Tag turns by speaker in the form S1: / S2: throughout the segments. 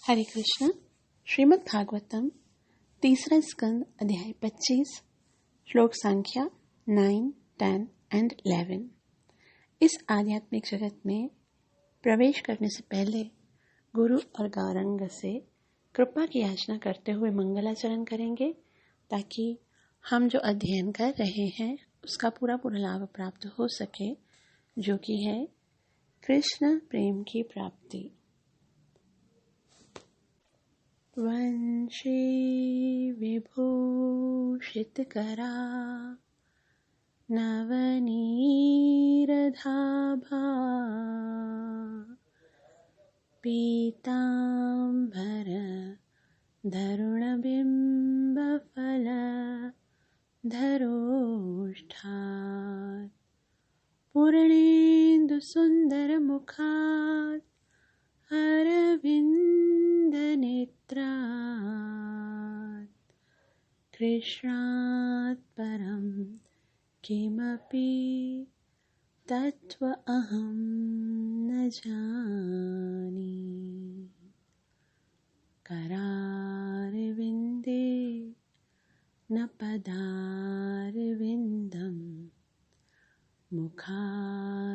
S1: हरे कृष्ण। श्रीमद् भागवतम तीसरा स्कंद अध्याय 25 श्लोक संख्या 9, 10 एंड 11। इस आध्यात्मिक जगत में प्रवेश करने से पहले गुरु और गौरंग से कृपा की याचना करते हुए मंगलाचरण करेंगे, ताकि हम जो अध्ययन कर रहे हैं उसका पूरा लाभ प्राप्त हो सके, जो कि है कृष्ण प्रेम की प्राप्ति। वंशी विभूषितकरा नवनीरधाभा पीताम्बर धरुणबिम्बफल धरोष्ठात् पूर्णेन्दुसुन्दरमुखात् अरविन्दनेत्रात् कृष्णात् परं किमपि तत्त्वमहं न जाने। करारविन्दे न पदारविन्दं मुखारविन्दे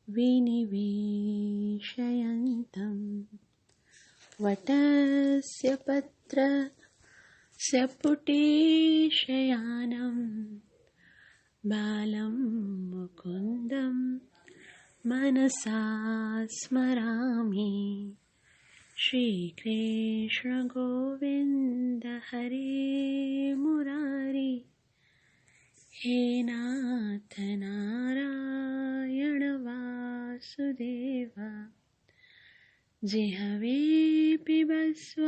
S1: विनिवेशयन्तं वटस्य पत्रस्य पुटेशयानं बालं मुकुन्दं मनसा स्मरामि। श्रीकृष्ण गोविन्द हरे मुरारी, हे नाथ नारायण वासुदेव, जिह्वे पिबस्व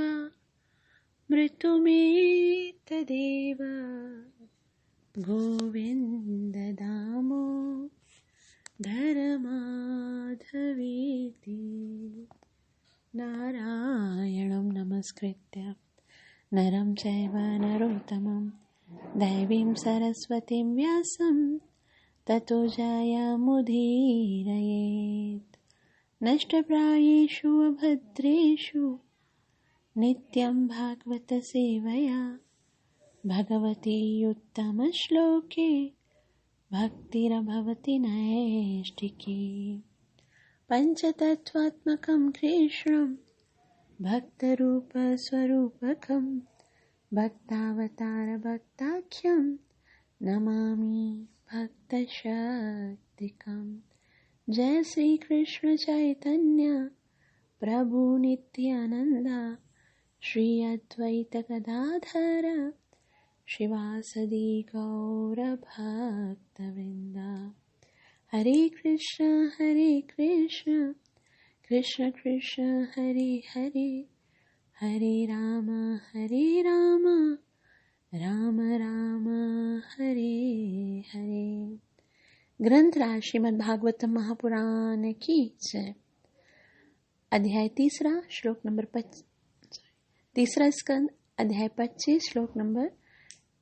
S1: मृत्युमेतदेव। गोविन्द दामोदर माधवेति। नारायणं नमस्कृत्य नरं चैव नरोत्तमं दैवीं सरस्वतीं व्यासं ततो जयमुदीरयेत्। नष्टप्रायेषु अभद्रेषु नित्यं भागवत सेवया भगवती उत्तमश्लोके भक्तिर्भवति नैष्टिकी। पञ्चतत्त्वात्मकं कृष्णं भक्तरूपस्वरूपकं भक्तावतार भक्ताख्यं नमामि भक्तशक्तिकं। जय श्री कृष्ण चैतन्य प्रभु नित्यानंद, श्री अद्वैत गदाधर शिवासदि गौर भक्तवृंद। हरे कृष्ण कृष्ण कृष्ण हरे हरे, हरे राम राम राम हरे हरे। ग्रंथराज श्रीमद् भागवतम महापुराण की जय। अध्याय तीसरा श्लोक नंबर 25, तीसरा स्कंद अध्याय 25 श्लोक नंबर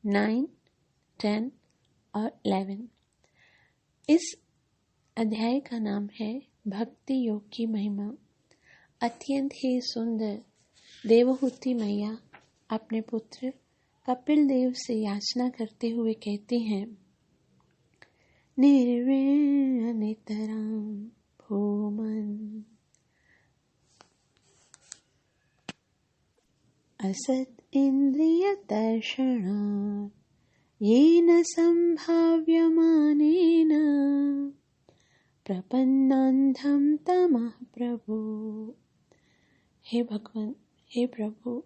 S1: 9, 10 और 11। इस अध्याय का नाम है भक्ति योग की महिमा। अत्यंत ही सुंदर देवहूति मैया अपने पुत्र कपिल देव से याचना करते हुए कहती हैं, निर्विण्ण नितरां भूमन् असत् इंद्रिय दर्शनात् येन संभाव्यमानेन प्रपन्नान्धं तमः प्रभु। हे भगवान, हे प्रभु,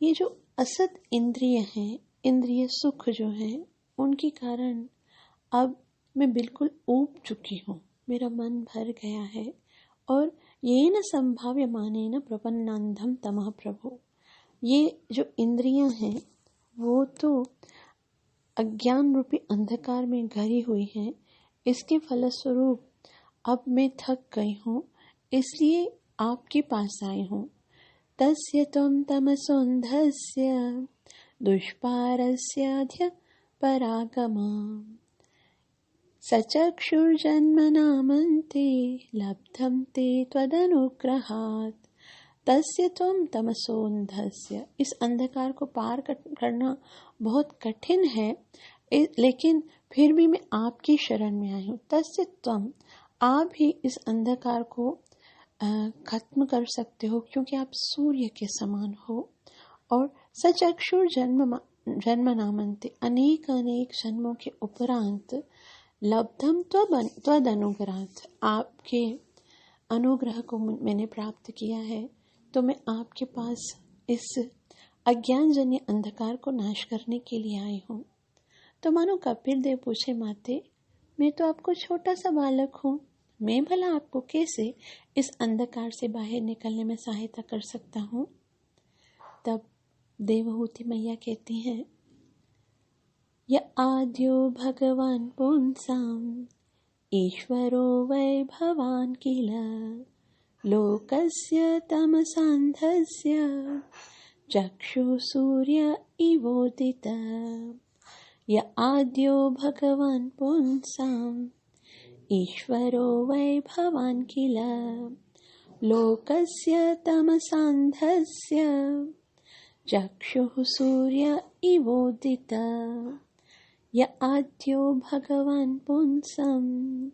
S1: ये जो असत इंद्रिय हैं, इंद्रिय सुख जो हैं, उनके कारण अब मैं बिल्कुल ऊब चुकी हूँ, मेरा मन भर गया है। और ये न संभाव्य माने न प्रपन्नान्धम तमः प्रभु, ये जो इंद्रियां हैं वो तो अज्ञान रूपी अंधकार में घरी हुई हैं। इसके फलस्वरूप अब मैं थक गई हूँ, इसलिए आपके पास आई हूँ। तस्य त्वं तमसोन्धस्य दुष्पारस्याध्य परागमा सचक्षुर्जन्मनामन्ते लब्धं ते त्वदनुग्रहात् तस्य त्वं तमसोऽन्धस्य। इस अंधकार को पार करना बहुत कठिन है, लेकिन फिर भी मैं आपकी शरण में आई हूँ। तस्य त्वं, आप ही इस अंधकार को खत्म कर सकते हो, क्योंकि आप सूर्य के समान हो। और सचक्षुर जन्म नामन्ते, अनेक अनेक जन्मों के उपरांत लब्धम त्वद अनुग्रहात्, आपके अनुग्रह को मैंने प्राप्त किया है, तो मैं आपके पास इस अज्ञानजन्य अंधकार को नाश करने के लिए आई हूँ। तो मानो कपिल देव पूछे, माते मैं तो आपको छोटा सा बालक हूँ, मैं भला आपको कैसे इस अंधकार से बाहर निकलने में सहायता कर सकता हूँ। तब देवहूति मैया कहती हैं, य आद्यो भगवान पुंसाम ईश्वरो वै भवान किल लोकस्य तमसान्धस्य चक्षु सूर्य इवोदित। य आद्यो भगवान पुंसाम ईश्वरो वै भवान किल लोकस्य तमसान्धस्य चक्षुः सूर्य इवोदित। य आद्यो भगवान पुंसाम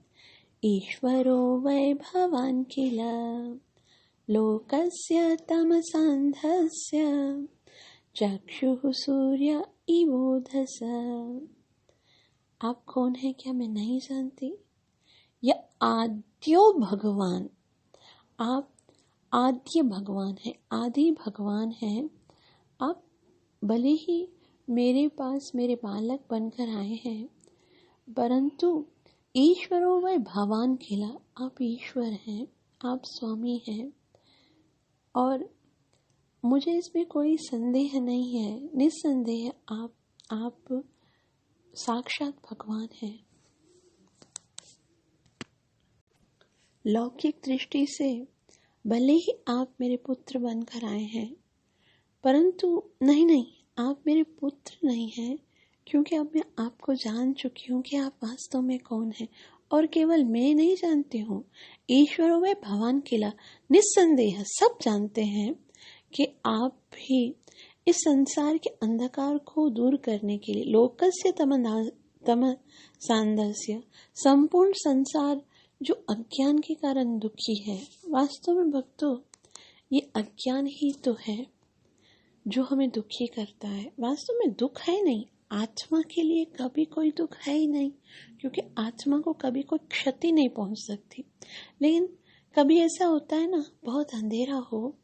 S1: ईश्वरो वै भवान किल लोकस्य तमसान्धस्य चक्षुः सूर्य इवोधस। आप कौन है क्या मैं नहीं जानती। यह आद्यो भगवान, आप आद्य भगवान है, आदि भगवान है। आप भले ही मेरे पास मेरे बालक बनकर आए हैं, परंतु ईश्वरो वै भवान खिला, आप ईश्वर हैं, आप स्वामी हैं। और मुझे इसमें कोई संदेह नहीं है, निस्संदेह आप साक्षात भगवान हैं। लौकिक दृष्टि से भले ही आप मेरे पुत्र बनकर आए हैं, परंतु नहीं, आप मेरे पुत्र नहीं हैं, क्योंकि अब मैं आपको जान चुकी हूँ कि आप वास्तव में कौन हैं। और केवल मैं नहीं जानती हूँ, ईश्वरो वै भवान किला, निस्संदेह सब जानते हैं कि आप भी इस संसार के अंधकार को दूर करने के लिए लोकस्य तमसान्धस्य, संपूर्ण संसार जो अज्ञान के कारण दुखी है, वास्तव में भक्तों ये अज्ञान ही तो है जो हमें दुखी करता है। वास्तव में दुख है नहीं, आत्मा के लिए कभी कोई दुख है ही नहीं, क्योंकि आत्मा को कभी कोई क्षति नहीं पहुंच सकती। लेकिन कभी ऐसा होता है ना, बहुत अंधेरा हो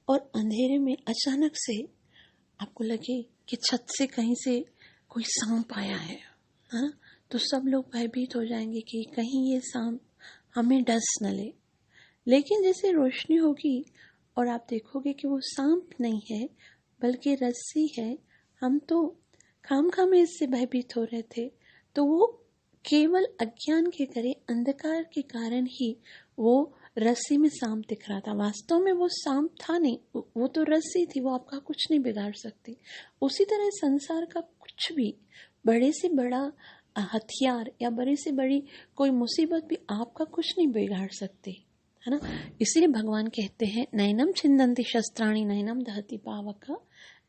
S1: और अंधेरे में अचानक से आपको लगे कि छत से कहीं से कोई सांप आया है, हाँ, तो सब लोग भयभीत हो जाएंगे कि कहीं ये सांप हमें डस न ले। लेकिन जैसे रोशनी होगी और आप देखोगे कि वो सांप नहीं है बल्कि रस्सी है, हम तो खामखा में इससे भयभीत हो रहे थे, तो वो केवल अज्ञान के करे अंधकार के कारण ही वो रस्सी में सांप दिख रहा था। वास्तव में वो सांप था नहीं, वो तो रस्सी थी, वो आपका कुछ नहीं बिगाड़ सकती। उसी तरह संसार का कुछ भी बड़े से बड़ा हथियार या बड़ी से बड़ी कोई मुसीबत भी आपका कुछ नहीं बिगाड़ सकती, है ना। इसीलिए भगवान कहते हैं, नैनम छिन्दन्ति शस्त्राणि नैनम दहति पावक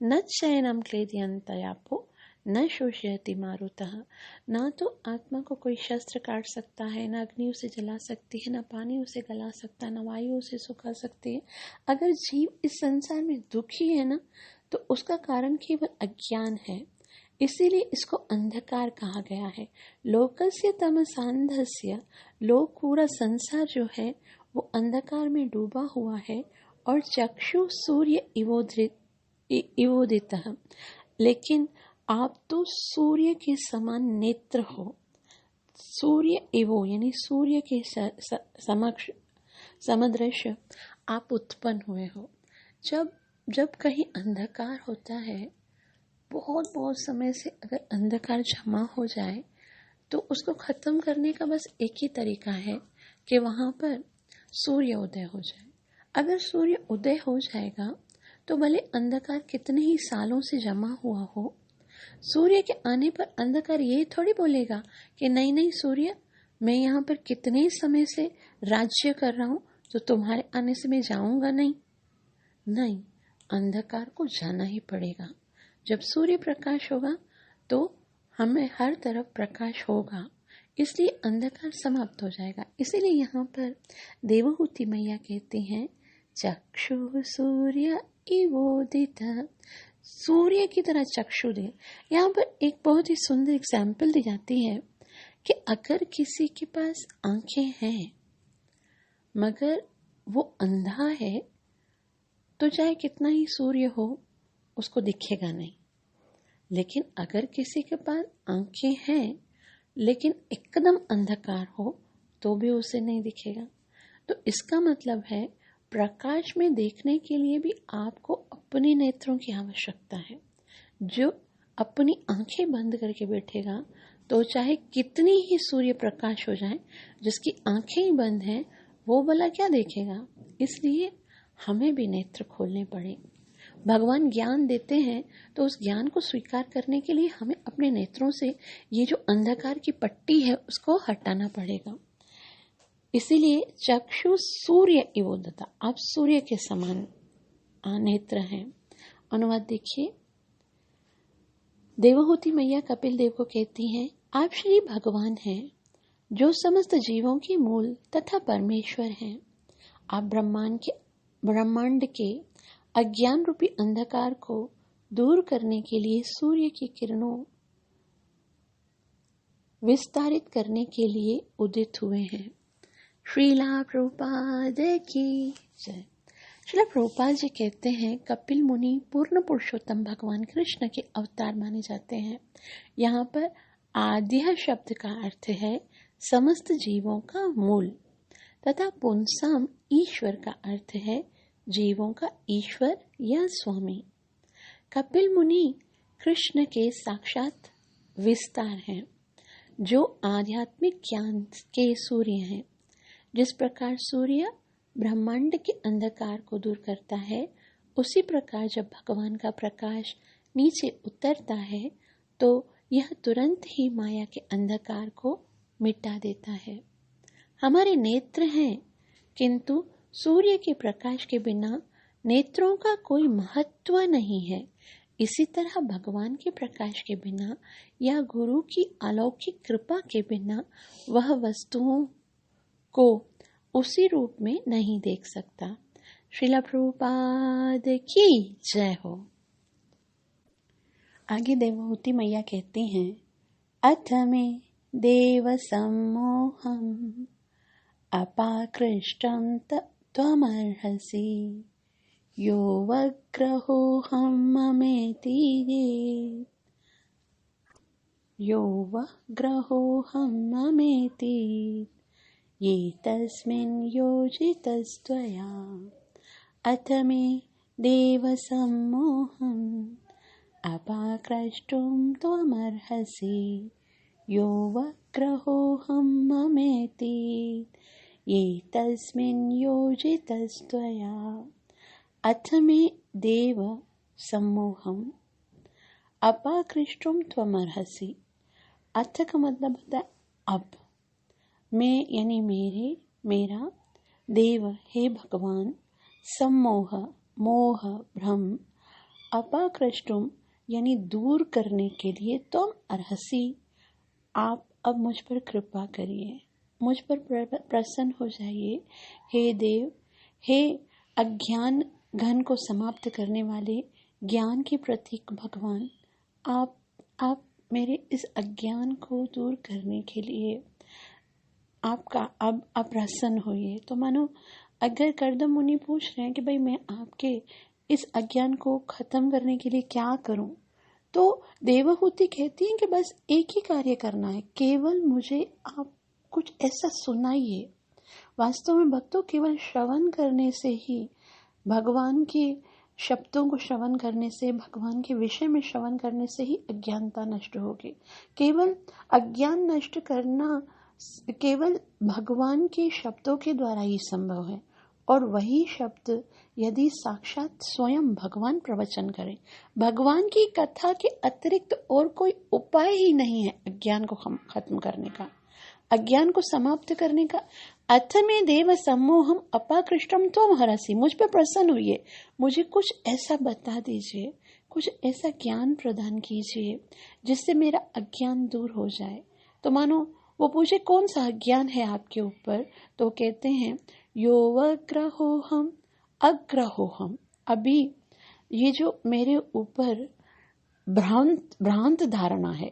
S1: न चैनम क्लेदयन्तयापो न शोषयति मारुतः। ना तो आत्मा को कोई शस्त्र काट सकता है, न अग्नि उसे जला सकती है, न पानी उसे गला सकता है, न वायु उसे सुखा सकती है। अगर जीव इस संसार में दुखी है ना, तो उसका कारण केवल अज्ञान है। इसीलिए इसको अंधकार कहा गया है। लोकस्य तमसान्धस्य, लोक पूरा संसार जो है वो अंधकार में डूबा हुआ है। और चक्षु सूर्य इवोदित, लेकिन आप तो सूर्य के समान नेत्र हो। सूर्य इवो यानी सूर्य के समक्ष समदृश आप उत्पन्न हुए हो। जब कहीं अंधकार होता है, बहुत समय से अगर अंधकार जमा हो जाए, तो उसको खत्म करने का बस एक ही तरीका है कि वहां पर सूर्य उदय हो जाए। अगर सूर्य उदय हो जाएगा तो भले अंधकार कितने ही सालों से जमा हुआ हो, सूर्य के आने पर अंधकार ये थोड़ी बोलेगा कि नहीं नहीं सूर्य, मैं यहाँ पर कितने समय से राज्य कर रहा हूँ, तो तुम्हारे आने से मैं जाऊंगा नहीं। नहीं, अंधकार को जाना ही पड़ेगा। जब सूर्य प्रकाश होगा तो हमें हर तरफ प्रकाश होगा, इसलिए अंधकार समाप्त हो जाएगा। इसीलिए यहाँ पर देवहूति मैया कहती हैं, चक्षु सूर्य इवोदित, सूर्य की तरह चक्षु दे। यहाँ पर एक बहुत ही सुंदर एग्जाम्पल दी जाती है कि अगर किसी के पास आंखें हैं मगर वो अंधा है तो चाहे कितना ही सूर्य हो उसको दिखेगा नहीं। लेकिन अगर किसी के पास आंखें हैं लेकिन एकदम अंधकार हो तो भी उसे नहीं दिखेगा। तो इसका मतलब है प्रकाश में देखने के लिए भी आपको अपने नेत्रों की आवश्यकता है। जो अपनी आंखें बंद करके बैठेगा तो चाहे कितनी ही सूर्य प्रकाश हो जाए, जिसकी आंखें ही बंद हैं वो भला क्या देखेगा। इसलिए हमें भी नेत्र खोलने पड़े। भगवान ज्ञान देते हैं तो उस ज्ञान को स्वीकार करने के लिए हमें अपने नेत्रों से ये जो अंधकार की पट्टी है उसको हटाना पड़ेगा। इसीलिए चक्षु सूर्य इवोदता, आप सूर्य के समान नेत्र हैं। अनुवाद देखिए, देवहूति मैया कपिल देव को कहती हैं, आप श्री भगवान हैं जो समस्त जीवों के मूल तथा परमेश्वर हैं। आप ब्रह्मांड के अज्ञान रूपी अंधकार को दूर करने के लिए सूर्य की किरणों विस्तारित करने के लिए उदित हुए हैं। श्रीला प्रभुपाद की जय। श्रीला प्रभुपाद जी कहते हैं, कपिल मुनि पूर्ण पुरुषोत्तम भगवान कृष्ण के अवतार माने जाते हैं। यहाँ पर आद्य शब्द का अर्थ है समस्त जीवों का मूल, तथा पुंसाम ईश्वर का अर्थ है जीवों का ईश्वर या स्वामी। कपिल मुनि कृष्ण के साक्षात विस्तार हैं, जो आध्यात्मिक ज्ञान के सूर्य हैं। जिस प्रकार सूर्य ब्रह्मांड के अंधकार को दूर करता है, उसी प्रकार जब भगवान का प्रकाश नीचे उतरता है तो यह तुरंत ही माया के अंधकार को मिटा देता है। हमारे नेत्र हैं, किंतु सूर्य के प्रकाश के बिना नेत्रों का कोई महत्व नहीं है। इसी तरह भगवान के प्रकाश के बिना या गुरु की अलौकिक कृपा के बिना वह वस्तुओं को उसी रूप में नहीं देख सकता। श्रीला प्रभुपाद की जय हो। आगे देवहूति मैया कहती हैं, अथ में देव सम्मोहम अपाकृष्टं त्वमर्हसि यो वग्रहोऽहं ममेति ये तस्मिन् योजितस्त्वया। अथ मे देव सम्मोहम् अपाकृष्टुं त्वमर्हसि यो वग्रहोऽहं ममेति ये तस्मिन् योजितस्त्वया। अथ मे देव सम्मोहम् अपाकृष्टुं त्वमर्हसि। अथ का मतलब होता है अब। मैं यानी मेरा, देव हे भगवान, सम्मोह मोह भ्रम, अपाकृष्टुम यानी दूर करने के लिए तुम अर्हसि, आप अब मुझ पर कृपा करिए, मुझ पर प्रसन्न हो जाइए। हे देव, हे अज्ञान घन को समाप्त करने वाले ज्ञान के प्रतीक भगवान, आप मेरे इस अज्ञान को दूर करने के लिए आपका अब प्रसन्न होइए। तो मानो अगर कर्दम मुनि पूछ रहे हैं कि भाई मैं आपके इस अज्ञान को खत्म करने के लिए क्या करूं, तो देवहूति कहती हैं कि बस एक ही कार्य करना है, केवल मुझे आप कुछ ऐसा सुनाइए। वास्तव में भक्तों, केवल श्रवण करने से ही, भगवान के शब्दों को श्रवण करने से, भगवान के विषय में श्रवण करने से ही अज्ञानता नष्ट होगी। केवल अज्ञान नष्ट करना केवल भगवान के शब्दों के द्वारा ही संभव है। और वही शब्द यदि साक्षात स्वयं भगवान प्रवचन करें, भगवान की कथा के अतिरिक्त और कोई उपाय ही नहीं है अज्ञान को खत्म करने का, अज्ञान को समाप्त करने का। अथ में देव सम्मोहम अपाकृष्टम त्वम हरसि, मुझ पर प्रसन्न हुई, मुझे कुछ ऐसा बता दीजिए, कुछ ऐसा ज्ञान प्रदान कीजिए जिससे मेरा अज्ञान दूर हो जाए। तो मानो वो पूछे कौन सा अज्ञान है आपके ऊपर, तो कहते हैं यो वग्रहोहम अग्रहोहम, अभी ये जो मेरे ऊपर भ्रांत धारणा है।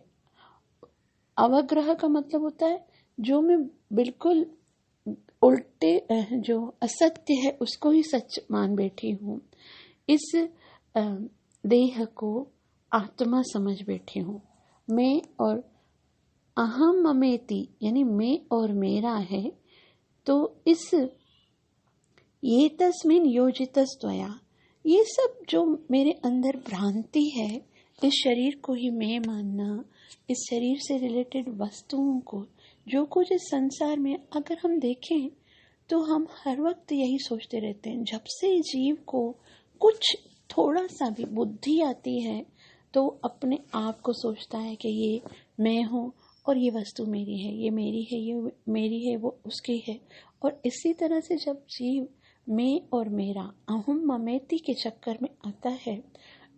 S1: अवग्रह का मतलब होता है जो मैं बिल्कुल उल्टे, जो असत्य है उसको ही सच मान बैठी हूँ, इस देह को आत्मा समझ बैठी हूँ। मैं और अहम ममेति यानी मैं और मेरा है। तो इस ये तस्मिन योजितस्त्वया, ये सब जो मेरे अंदर भ्रांति है, इस शरीर को ही मैं मानना, इस शरीर से रिलेटेड वस्तुओं को, जो कुछ इस संसार में अगर हम देखें तो हम हर वक्त यही सोचते रहते हैं। जब से जीव को कुछ थोड़ा सा भी बुद्धि आती है तो अपने आप को सोचता है कि ये मैं हूँ और ये वस्तु मेरी है, ये मेरी है, ये मेरी है, वो उसकी है। और इसी तरह से जब जीव मैं और मेरा अहम ममेति के चक्कर में आता है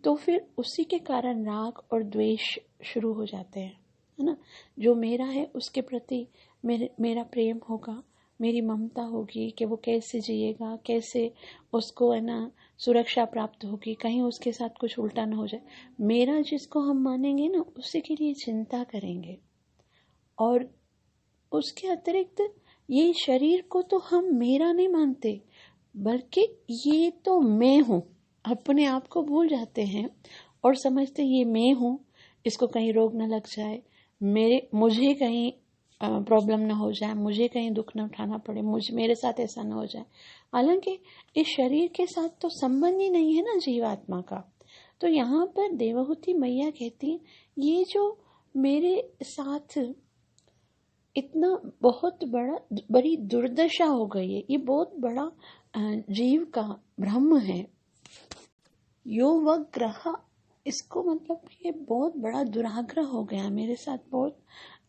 S1: तो फिर उसी के कारण राग और द्वेष शुरू हो जाते हैं, है ना। जो मेरा है उसके प्रति मेरा प्रेम होगा, मेरी ममता होगी कि वो कैसे जिएगा, कैसे उसको है ना सुरक्षा प्राप्त होगी, कहीं उसके साथ कुछ उल्टा ना हो जाए। मेरा जिसको हम मानेंगे ना उसी के लिए चिंता करेंगे। और उसके अतिरिक्त ये शरीर को तो हम मेरा नहीं मानते, बल्कि ये तो मैं हूँ, अपने आप को भूल जाते हैं और समझते ये मैं हूँ, इसको कहीं रोग न लग जाए, मुझे कहीं प्रॉब्लम ना हो जाए, मुझे कहीं दुख ना उठाना पड़े, मेरे साथ ऐसा ना हो जाए। हालांकि इस शरीर के साथ तो संबंध ही नहीं है ना जीवात्मा का। तो यहाँ पर देवहूति मैया कहती ये जो मेरे साथ इतना बहुत बड़ी दुर्दशा हो गई है, ये बहुत बड़ा जीव का भ्रम है। यो वग्रह, इसको मतलब ये बहुत बड़ा दुराग्रह हो गया मेरे साथ, बहुत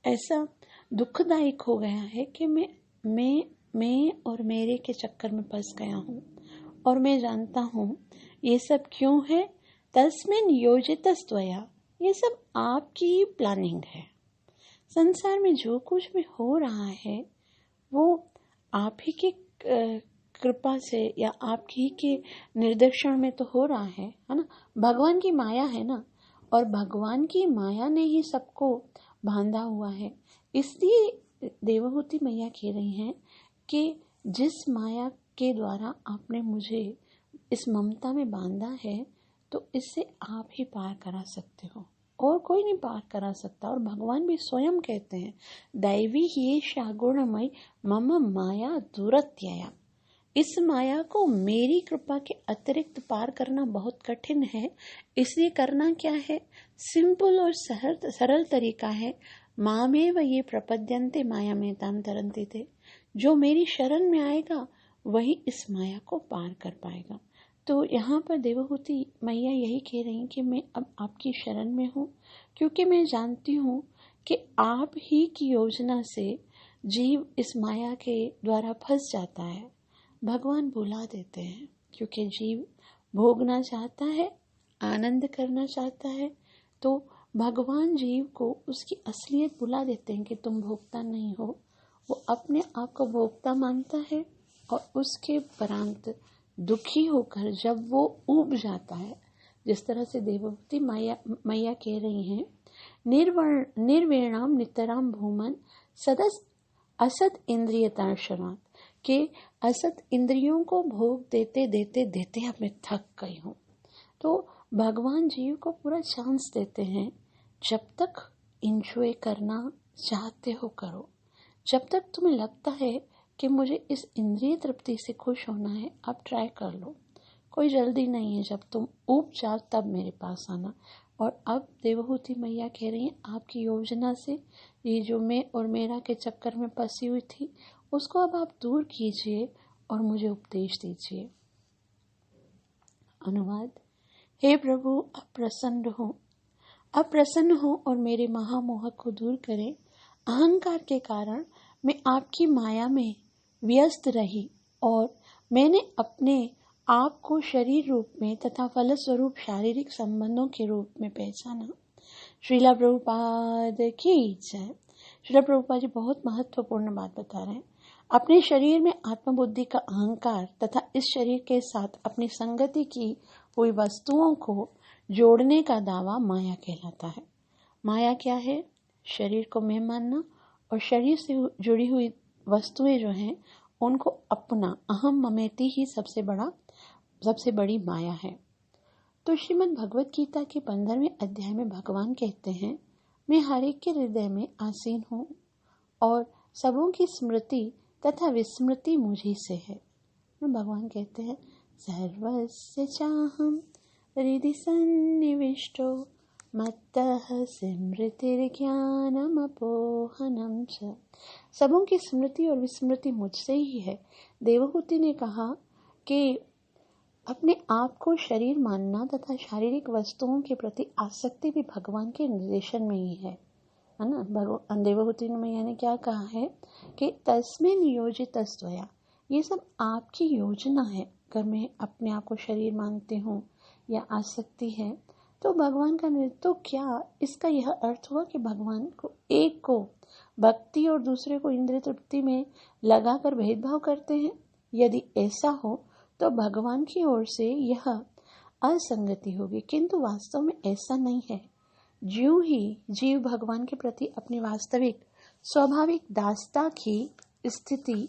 S1: ऐसा दुखदायक हो गया है कि मैं और मेरे के चक्कर में फंस गया हूँ। और मैं जानता हूँ ये सब क्यों है। तस्मिन योजितस्त्वया, ये सब आपकी ही प्लानिंग है। संसार में जो कुछ भी हो रहा है वो आप ही की कृपा से या आपकी ही के निर्देशन में तो हो रहा है ना। भगवान की माया है ना, और भगवान की माया ने ही सबको बांधा हुआ है। इसलिए देवहूति मैया कह रही हैं कि जिस माया के द्वारा आपने मुझे इस ममता में बांधा है, तो इससे आप ही पार करा सकते हो, और कोई नहीं पार करा सकता। और भगवान भी स्वयं कहते हैं दैवी ही शागुणमय मम माया दुरत्यया, इस माया को मेरी कृपा के अतिरिक्त पार करना बहुत कठिन है। इसलिए करना क्या है, सिंपल और सरल तरीका है। मामेव ये प्रपद्यन्ते माया में ताम तरन्ति थे, जो मेरी शरण में आएगा वही इस माया को पार कर पाएगा। तो यहाँ पर देवहूति मैया यही कह रही कि मैं अब आपकी शरण में हूँ, क्योंकि मैं जानती हूँ कि आप ही की योजना से जीव इस माया के द्वारा फंस जाता है। भगवान बुला देते हैं क्योंकि जीव भोगना चाहता है, आनंद करना चाहता है, तो भगवान जीव को उसकी असलियत बुला देते हैं कि तुम भोगता नहीं हो। वो अपने आप को भोगता मानता है और उसके उपरांत दुखी होकर जब वो ऊब जाता है, जिस तरह से देवहूति मैया कह रही हैं निर्वीणाम नितराम भूमन सदस असत इंद्रियतार्शनात्, के असत इंद्रियों को भोग देते देते देते अब मैं थक गई हूँ। तो भगवान जीव को पूरा चांस देते हैं, जब तक इंजॉय करना चाहते हो करो, जब तक तुम्हें लगता है कि मुझे इस इंद्रिय तृप्ति से खुश होना है, अब ट्राई कर लो, कोई जल्दी नहीं है। जब तुम ऊब जाओ तब मेरे पास आना। और अब देवहूति मैया कह रही हैं आपकी योजना से ये जो मैं और मेरा के चक्कर में फंसी हुई थी उसको अब आप दूर कीजिए और मुझे उपदेश दीजिए। अनुवाद। हे प्रभु, अब प्रसन्न हो और मेरे महामोह को दूर करें। अहंकार के कारण मैं आपकी माया में व्यस्त रही और मैंने अपने आप को शरीर रूप में तथा फलस्वरूप शारीरिक संबंधों के रूप में पहचाना। श्रीला प्रभुपाद की जय। श्रीला प्रभुपाद जी बहुत महत्वपूर्ण बात बता रहे हैं। अपने शरीर में आत्मबुद्धि का अहंकार तथा इस शरीर के साथ अपनी संगति की हुई वस्तुओं को जोड़ने का दावा माया कहलाता है। माया क्या है? शरीर को मैं मानना और शरीर से जुड़ी हुई वस्तुएं जो हैं उनको अपना अहम ममेती ही सबसे बड़ी माया है। तो श्रीमद् भगवत गीता के 15वें अध्याय में भगवान कहते हैं, मैं हर एक के हृदय में आसीन हूँ और सबों की स्मृति तथा विस्मृति मुझी से है। भगवान कहते हैं, सर्वस्य चाहम हृदि सन्निविष्टो मत्तः स्मृतिर्ज्ञानम अपोहनम च। सबों की स्मृति और विस्मृति मुझसे ही है। देवहूति ने कहा कि अपने आप को शरीर मानना तथा शारीरिक वस्तुओं के प्रति आसक्ति भी भगवान के निर्देशन में ही है ना। देवहूति ने मैंने क्या कहा है कि तस्मै नियोजित स्वया, ये सब आपकी योजना है। अगर मैं अपने आप को शरीर मानती हूँ या आसक्ति है तो भगवान का तो क्या इसका यह अर्थ हुआ कि भगवान को एक को भक्ति और दूसरे को इंद्रिय तृप्ति में लगाकर भेदभाव करते हैं? यदि ऐसा हो तो भगवान की ओर से यह असंगति होगी, किंतु वास्तव में ऐसा नहीं है। ज्यों ही जीव भगवान के प्रति अपनी वास्तविक स्वाभाविक दासता की स्थिति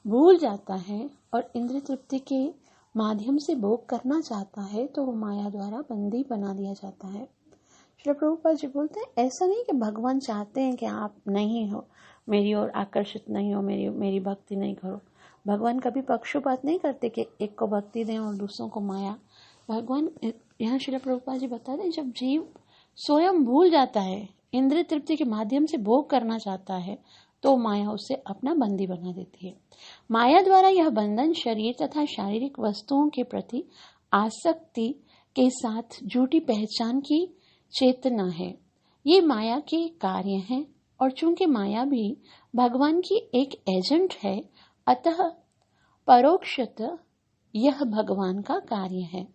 S1: भूल जाता है और इंद्रिय तृप्ति के माध्यम से भोग करना चाहता है तो वो माया द्वारा बंदी बना दिया जाता है। श्री प्रभुपाद जी बोलते हैं, ऐसा नहीं कि भगवान चाहते हैं कि आप नहीं हो, मेरी ओर आकर्षित नहीं हो, मेरी भक्ति नहीं करो। भगवान कभी पक्षपात नहीं करते कि एक को भक्ति दें और दूसरों को माया। भगवान यहाँ श्री प्रभुपाद जी बता दें, जब जीव स्वयं भूल जाता है, इंद्रिय तृप्ति के माध्यम से भोग करना चाहता है तो माया उसे अपना बंदी बना देती है। माया द्वारा यह बंधन शरीर तथा शारीरिक वस्तुओं के प्रति आसक्ति के साथ झूठी पहचान की चेतना है। ये माया के कार्य हैं और चूंकि माया भी भगवान की एक एजेंट है, अतः परोक्षतः यह भगवान का कार्य है।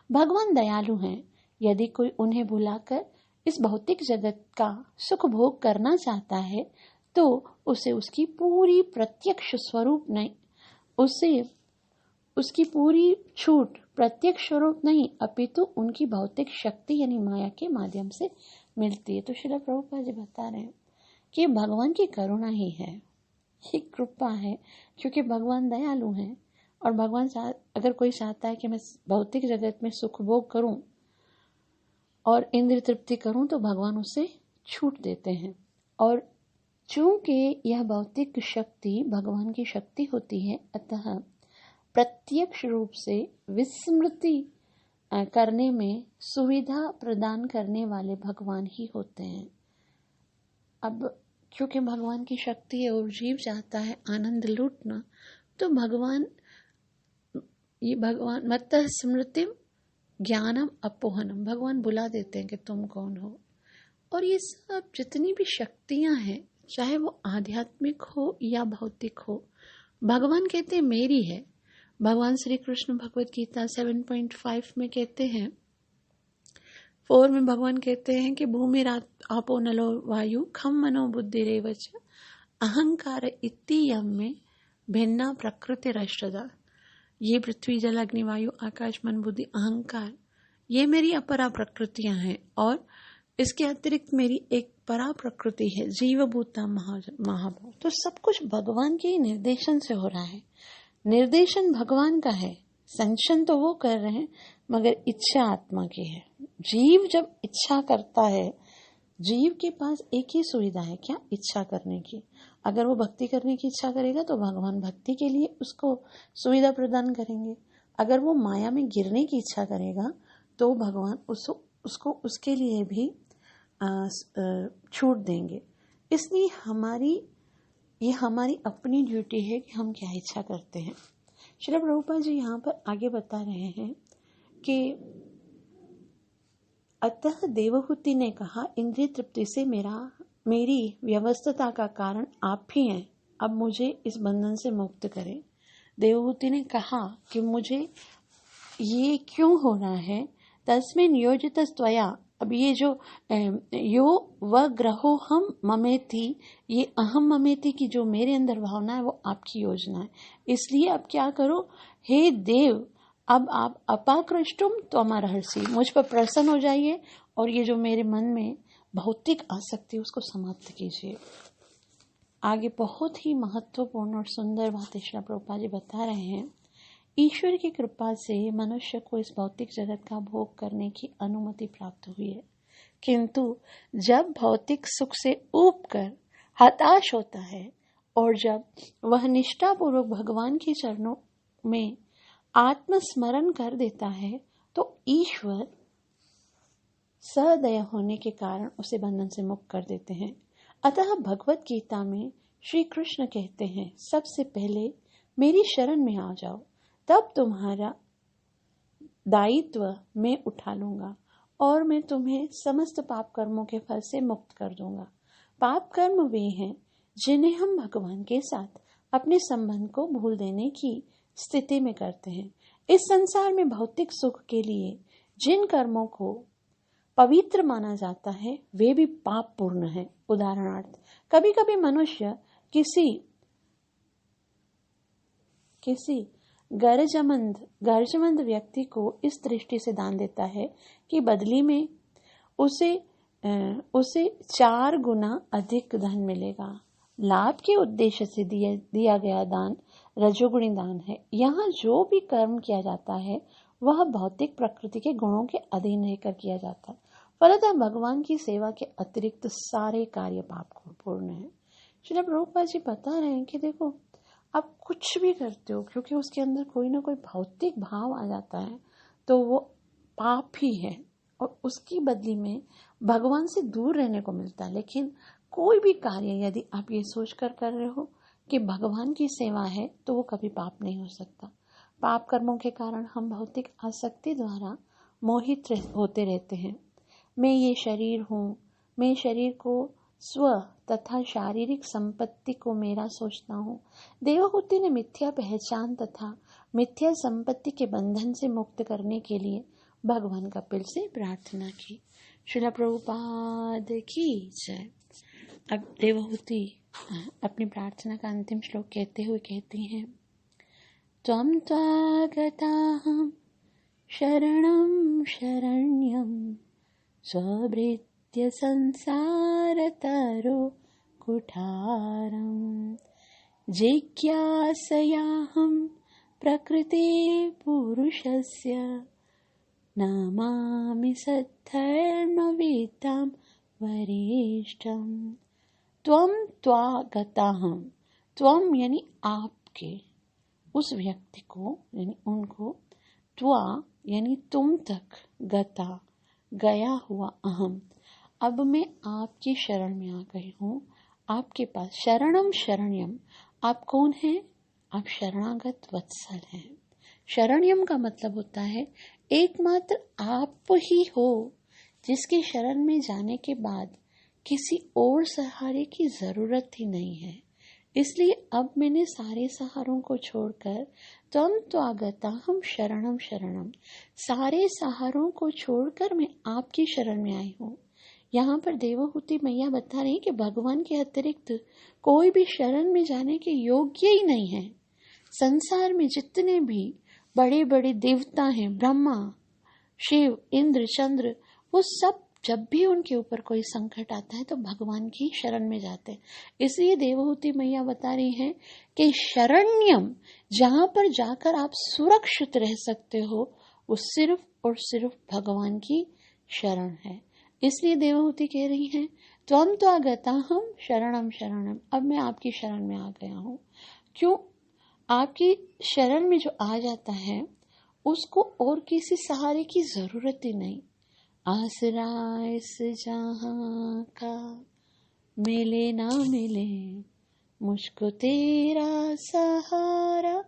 S1: भगवान दयालु हैं। यदि कोई उन्हें भुलाकर इस भौतिक जगत का सुख भोग करना चाहता है तो उसे उसकी पूरी प्रत्यक्ष स्वरूप नहीं, उसकी पूरी छूट प्रत्यक्ष स्वरूप नहीं अपितु उनकी भौतिक शक्ति यानी माया के माध्यम से मिलती है। तो श्रील प्रभुपाद जी बता रहे हैं कि भगवान की करुणा ही है, ये कृपा है, क्योंकि भगवान दयालु हैं और भगवान अगर कोई चाहता है कि मैं भौतिक जगत में सुख भोग करूं और इंद्रिय तृप्ति करूं तो भगवान उसे छूट देते हैं। और चूंकि यह भौतिक शक्ति भगवान की शक्ति होती है, अतः प्रत्यक्ष रूप से विस्मृति करने में सुविधा प्रदान करने वाले भगवान ही होते हैं। अब क्योंकि भगवान की शक्ति है और जीव चाहता है आनंद लूटना, तो भगवान मत्तः स्मृतिम ज्ञानम अपोहनम, भगवान बुला देते हैं कि तुम कौन हो। और ये सब जितनी भी शक्तियां हैं, चाहे वो आध्यात्मिक हो या भौतिक हो, भगवान कहते हैं मेरी है। भगवान श्री कृष्ण भगवत गीता 7.5 में कहते हैं, 4 में भगवान कहते हैं कि भूमि आपो नलो वायु खम मनो बुद्धि रेवच अहंकार इत्ययम में भिन्ना प्रकृति रष्टदा। ये पृथ्वी जल अग्नि वायु आकाश मन बुद्धि अहंकार, ये मेरी अपरा प्रकृतियां हैं और इसके अतिरिक्त मेरी एक परा प्रकृति है, जीवभूता महाभूत। तो सब कुछ भगवान के निर्देशन से हो रहा है। निर्देशन भगवान का है, संचन तो वो कर रहे हैं मगर इच्छा आत्मा की है। जीव जब इच्छा करता है, जीव के पास एक ही सुविधा है, क्या? इच्छा करने की। अगर वो भक्ति करने की इच्छा करेगा तो भगवान भक्ति के लिए उसको सुविधा प्रदान करेंगे। अगर वो माया में गिरने की इच्छा करेगा तो भगवान उसको उसके लिए भी छूट देंगे। इसलिए हमारी ये हमारी अपनी ड्यूटी है कि हम क्या इच्छा करते हैं। श्रील प्रभुपाद जी यहाँ पर आगे बता रहे हैं कि अतः देवहूति ने कहा, इंद्रिय तृप्ति से मेरी व्यवस्थता का कारण आप ही हैं, अब मुझे इस बंधन से मुक्त करें। देवहूति ने कहा कि मुझे ये क्यों हो रहा है। तस्मिन् योजित त्वया, अब ये जो यो व ग्रहो हम ममेति, ये अहम ममेति की जो मेरे अंदर भावना है वो आपकी योजना है। इसलिए अब क्या करो, हे देव, अब आप अपाकृष्टुम त्वमर्हसि, मुझ पर प्रसन्न हो जाइए और ये जो मेरे मन में भौतिक आसक्ति उसको समाप्त कीजिए। आगे बहुत ही महत्वपूर्ण और सुंदर बातें श्री प्रभुपाद जी बता रहे हैं। ईश्वर की कृपा से मनुष्य को इस भौतिक जगत का भोग करने की अनुमति प्राप्त हुई है, किंतु जब भौतिक सुख से ऊब कर हताश होता है और जब वह निष्ठापूर्वक भगवान के चरणों में आत्मस्मरण कर देता है तो ईश्वर सदय होने के कारण उसे बंधन से मुक्त कर देते हैं। अतः भगवत गीता में श्री कृष्ण कहते हैं, सबसे पहले मेरी शरण में आ जाओ, तब तुम्हारा दायित्व मैं उठा लूंगा और मैं तुम्हें समस्त पाप कर्मों के फल से मुक्त कर दूंगा। पाप कर्म वे हैं जिन्हें हम भगवान के साथ अपने संबंध को भूल देने की स्थिति में करते हैं। इस संसार में भौतिक सुख के लिए जिन कर्मों को पवित्र माना जाता है वे भी पाप पूर्ण है। उदाहरणार्थ, कभी कभी मनुष्य किसी गर्जमंद व्यक्ति को इस दृष्टि से दान देता है कि बदली में उसे 4 गुना अधिक धन मिलेगा। लाभ के उद्देश्य से दिया गया दान रजोगुणी दान है। यहाँ जो भी कर्म किया जाता है वह भौतिक प्रकृति के गुणों के अधीन रहकर किया जाता है, फलतः भगवान की सेवा के अतिरिक्त सारे कार्य पापपूर्ण है। श्री प्रभुपाद जी बता रहे हैं कि देखो, आप कुछ भी करते हो क्योंकि उसके अंदर कोई ना कोई भौतिक भाव आ जाता है तो वो पाप ही है और उसकी बदली में भगवान से दूर रहने को मिलता है। लेकिन कोई भी कार्य यदि आप ये सोच कर रहे हो कि भगवान की सेवा है तो वो कभी पाप नहीं हो सकता। पाप कर्मों के कारण हम भौतिक आसक्ति द्वारा मोहित होते रहते हैं। मैं ये शरीर हूँ, मैं शरीर को स्व तथा शारीरिक संपत्ति को मेरा सोचता हूँ। देवहूति ने मिथ्या पहचान तथा मिथ्या संपत्ति के बंधन से मुक्त करने के लिए भगवान कपिल से प्रार्थना की। श्रील प्रभुपाद की जय। अब देवहूति अपनी प्रार्थना का अंतिम श्लोक कहते हुए कहती हैं, त्वं त्वागताहं शरणं शरण्यं स्वभृत्य संसारतरो कुठारं जिज्ञासयाहं प्रकृते पुरुषस्य नमामि सद्धर्मविदां वरिष्ठम्। त्वं त्वागताहं, त्वं यानी आपके, उस व्यक्ति को यानी उनको, त्वा यानी तुम तक, गता गया हुआ, अहम अब मैं आपकी शरण में आ गई हूँ, आपके पास। शरणम शरण्यम, आप कौन हैं? आप शरणागत वत्सल हैं। शरण्यम का मतलब होता है एकमात्र आप ही हो जिसके शरण में जाने के बाद किसी और सहारे की जरूरत ही नहीं है। इसलिए अब मैंने सारे सहारों को छोड़कर त्वं त्वागताहं शरणम शरणम, सारे सहारों को छोड़कर मैं आपकी शरण में आई हूँ। यहाँ पर देवहूति मैया बता रही कि भगवान के अतिरिक्त कोई भी शरण में जाने के योग्य ही नहीं है। संसार में जितने भी बड़े बड़े देवता हैं, ब्रह्मा, शिव, इंद्र, चंद्र, वो सब जब भी उनके ऊपर कोई संकट आता है तो भगवान की शरण में जाते हैं। इसलिए देवहूति मैया बता रही हैं कि शरण्यम, जहां पर जाकर आप सुरक्षित रह सकते हो, वो सिर्फ और सिर्फ भगवान की शरण है। इसलिए देवहूति कह रही हैं, त्वं त्वागताहं शरणम शरणम, अब मैं आपकी शरण में आ गया हूँ। क्यों? आपकी शरण में जो आ जाता है उसको और किसी सहारे की जरूरत ही नहीं। आसरा इस जहां का मिले ना मिले, मुझको तेरा सहारा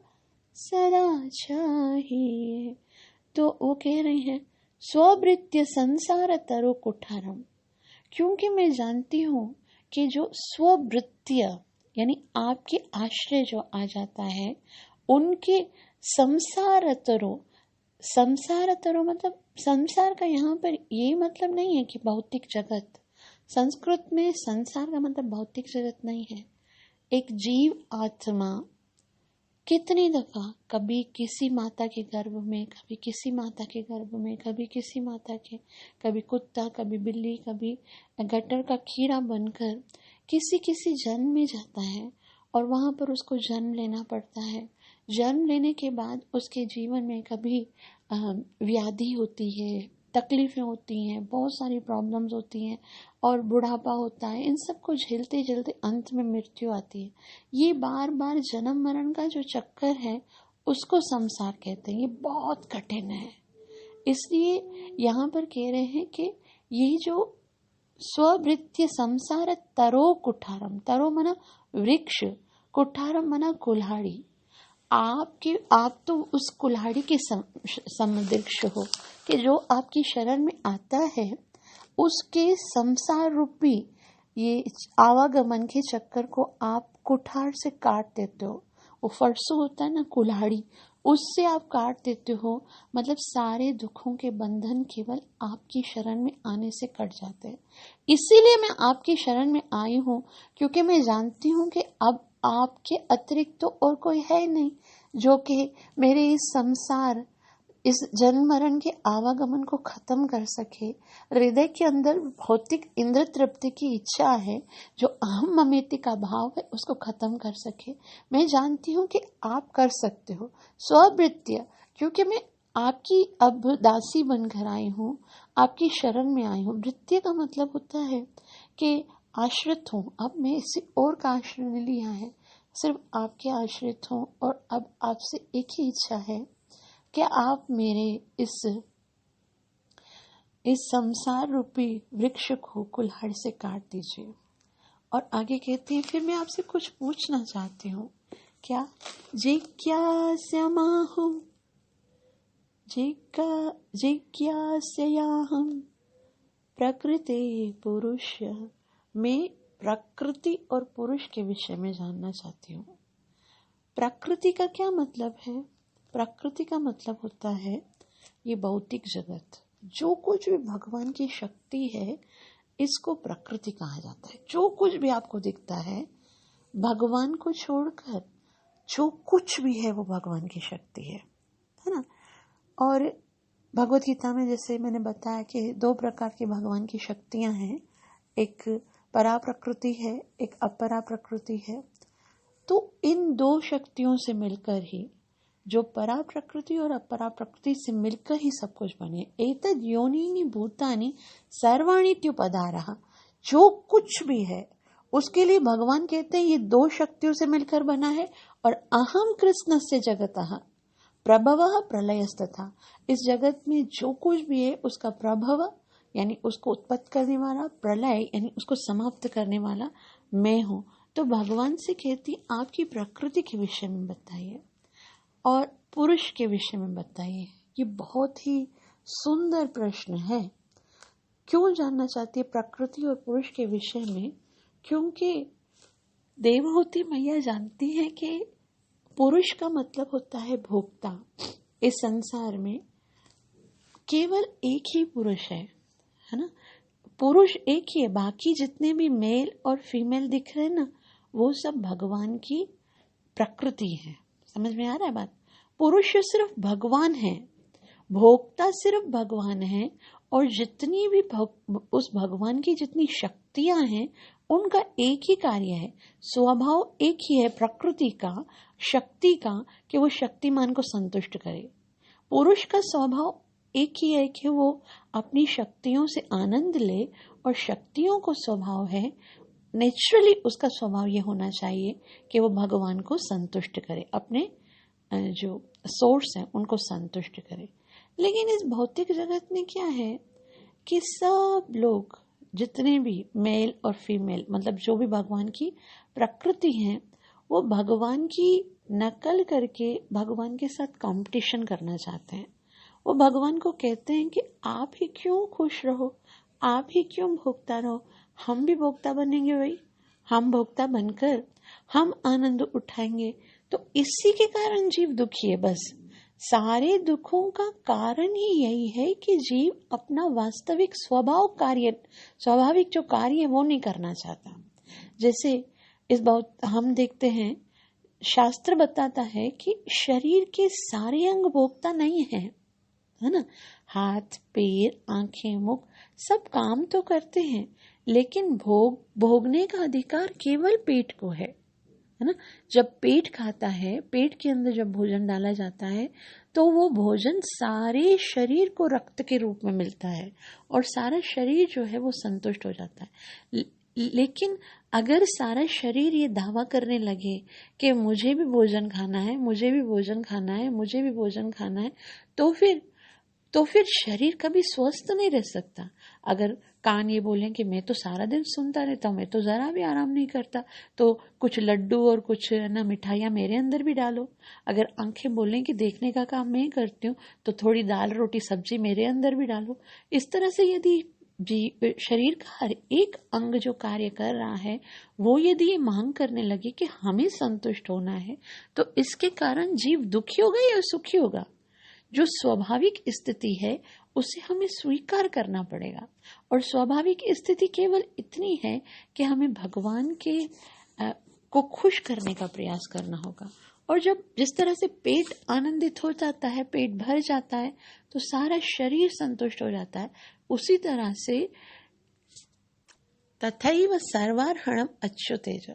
S1: सदा चाहिए। तो वो कह रहे हैं स्वभृत्य संसार तरो कुठारम, क्योंकि मैं जानती हूँ कि जो स्वभृत्य यानी आपके आश्रय जो आ जाता है उनके संसार तरो मतलब संसार का यहाँ पर ये मतलब नहीं है कि भौतिक जगत। संस्कृत में संसार का मतलब भौतिक जगत नहीं है। एक जीव आत्मा कितनी दफा कभी किसी माता के गर्भ में, कभी किसी माता के गर्भ में, कभी किसी माता के, कभी कुत्ता, कभी बिल्ली, कभी गटर का कीड़ा बनकर किसी जन्म में जाता है और वहाँ पर उसको जन्म लेना पड़ता है। जन्म लेने के बाद उसके जीवन में कभी व्याधि होती है, तकलीफें होती हैं, बहुत सारी प्रॉब्लम्स होती हैं और बुढ़ापा होता है। इन सब को झेलते झेलते अंत में मृत्यु आती है। ये बार बार जन्म मरण का जो चक्कर है उसको संसार कहते हैं। ये बहुत कठिन है। इसलिए यहाँ पर कह रहे हैं कि ये जो स्वभृत्य संसार तरो कुठारम, तरो मना वृक्ष, कुठारम मना कुल्हाड़ी। आप तो उस कुल्हाड़ी के समदृक्ष हो कि जो आपकी शरण में आता है उसके संसार रूपी ये आवागमन के चक्कर को आप कुठार से काट देते हो। वो फरसू होता है ना कुल्हाड़ी, उससे आप काट देते हो। मतलब सारे दुखों के बंधन केवल आपकी शरण में आने से कट जाते हैं। इसीलिए मैं आपकी शरण में आई हूँ, क्योंकि मैं जानती हूँ कि अब आपके अतिरिक्त तो और कोई है नहीं जो कि मेरे इस संसार, इस जन्म मरण के आवागमन को खत्म कर सके। हृदय के अंदर भौतिक इंद्र तृप्ति की इच्छा है, जो अहम ममेति का भाव है, उसको खत्म कर सके। मैं जानती हूँ कि आप कर सकते हो स्वभृत्य, क्योंकि मैं आपकी अब दासी बनकर आई हूँ, आपकी शरण में आई हूँ। भृत्य का मतलब होता है कि आश्रित हूँ। अब मैं किसी और का आश्रय नहीं लिया है, सिर्फ आपके आश्रित हूँ। और अब आपसे एक ही इच्छा है कि आप मेरे इस संसार रूपी वृक्ष को कुल्हाड़ी से काट दीजिए। और आगे कहते हैं फिर मैं आपसे कुछ पूछना चाहती हूँ। क्या? जिज्ञास्यमाहं जिज्ञास्याहं प्रकृति पुरुष। मैं प्रकृति और पुरुष के विषय में जानना चाहती हूँ। प्रकृति का क्या मतलब है? प्रकृति का मतलब होता है ये भौतिक जगत, जो कुछ भी भगवान की शक्ति है इसको प्रकृति कहा जाता है। जो कुछ भी आपको दिखता है, भगवान को छोड़कर जो कुछ भी है वो भगवान की शक्ति है ना। और भगवत गीता में जैसे मैंने बताया कि 2 प्रकार की भगवान की शक्तियां हैं, एक परा प्रकृति है, एक अपरा प्रकृति है। तो इन 2 शक्तियों से मिलकर ही, जो परा प्रकृति और अपरा प्रकृति से मिलकर ही सब कुछ बने। एतद् योनीनि भूतानि सर्वाणीत्युपधारः, जो कुछ भी है उसके लिए भगवान कहते हैं ये 2 शक्तियों से मिलकर बना है। और अहम कृष्णस्य जगतः प्रभवः प्रलयस्तथा, इस जगत में जो कुछ भी है उसका प्रभव यानी उसको उत्पत्ति करने वाला, प्रलय यानी उसको समाप्त करने वाला मैं हूँ। तो भगवान से कहती आपकी प्रकृति के विषय में बताइए और पुरुष के विषय में बताइए। ये बहुत ही सुंदर प्रश्न है। क्यों जानना चाहती है प्रकृति और पुरुष के विषय में? क्योंकि देवहूति मैया जानती है कि पुरुष का मतलब होता है भोक्ता। इस संसार में केवल एक ही पुरुष है ना। पुरुष एक ही है, बाकी जितने भी मेल और फीमेल दिख रहे हैं ना, वो सब भगवान की प्रकृति है। समझ में आ रहा है बात? पुरुष सिर्फ भगवान है, भोक्ता सिर्फ भगवान है, और जितनी भी उस भगवान की जितनी शक्तियां हैं उनका एक ही कार्य है, स्वभाव एक ही है प्रकृति का, शक्ति का, कि वो शक्तिमान को संतुष्ट करे। पुरुष का स्वभाव एक ही है कि वो अपनी शक्तियों से आनंद ले, और शक्तियों को स्वभाव है, नेचुरली उसका स्वभाव ये होना चाहिए कि वो भगवान को संतुष्ट करे, अपने जो सोर्स है उनको संतुष्ट करे। लेकिन इस भौतिक जगत में क्या है कि सब लोग जितने भी मेल और फीमेल, मतलब जो भी भगवान की प्रकृति हैं वो भगवान की नकल करके भगवान के साथ कंपटीशन करना चाहते हैं। वो भगवान को कहते हैं कि आप ही क्यों खुश रहो, आप ही क्यों भोगता रहो, हम भी भोगता बनेंगे भाई, हम भोगता बनकर हम आनंद उठाएंगे। तो इसी के कारण जीव दुखी है। बस सारे दुखों का कारण ही यही है कि जीव अपना वास्तविक स्वाभाविक जो कार्य है वो नहीं करना चाहता। जैसे इस बात हम देखते हैं, शास्त्र बताता है कि शरीर के सारे अंग भोगता नहीं है ना। हाथ, पैर, आंखें, मुख सब काम तो करते हैं, लेकिन भोगने का अधिकार केवल पेट को है ना। जब पेट खाता है, पेट के अंदर जब भोजन डाला जाता है तो वो भोजन सारे शरीर को रक्त के रूप में मिलता है और सारा शरीर जो है वो संतुष्ट हो जाता है। लेकिन अगर सारा शरीर ये दावा करने लगे कि मुझे भी भोजन खाना है, मुझे भी भोजन खाना है, मुझे भी भोजन खाना है, तो फिर शरीर कभी स्वस्थ नहीं रह सकता। अगर कान ये बोलें कि मैं तो सारा दिन सुनता रहता हूँ, मैं तो जरा भी आराम नहीं करता, तो कुछ लड्डू और कुछ ना मिठाइयाँ मेरे अंदर भी डालो। अगर आंखें बोलें कि देखने का काम मैं करती हूँ, तो थोड़ी दाल रोटी सब्जी मेरे अंदर भी डालो। इस तरह से यदि शरीर का हर एक अंग जो कार्य कर रहा है वो यदि ये मांग करने लगे कि हमें संतुष्ट होना है, तो इसके कारण जीव दुखी होगा या सुखी होगा? जो स्वाभाविक स्थिति है उसे हमें स्वीकार करना पड़ेगा। और स्वाभाविक स्थिति केवल इतनी है कि हमें भगवान के को खुश करने का प्रयास करना होगा। और जब जिस तरह से पेट आनंदित हो जाता है, पेट भर जाता है, तो सारा शरीर संतुष्ट हो जाता है। उसी तरह से तथैव सर्वार्हणम अच्युतेज,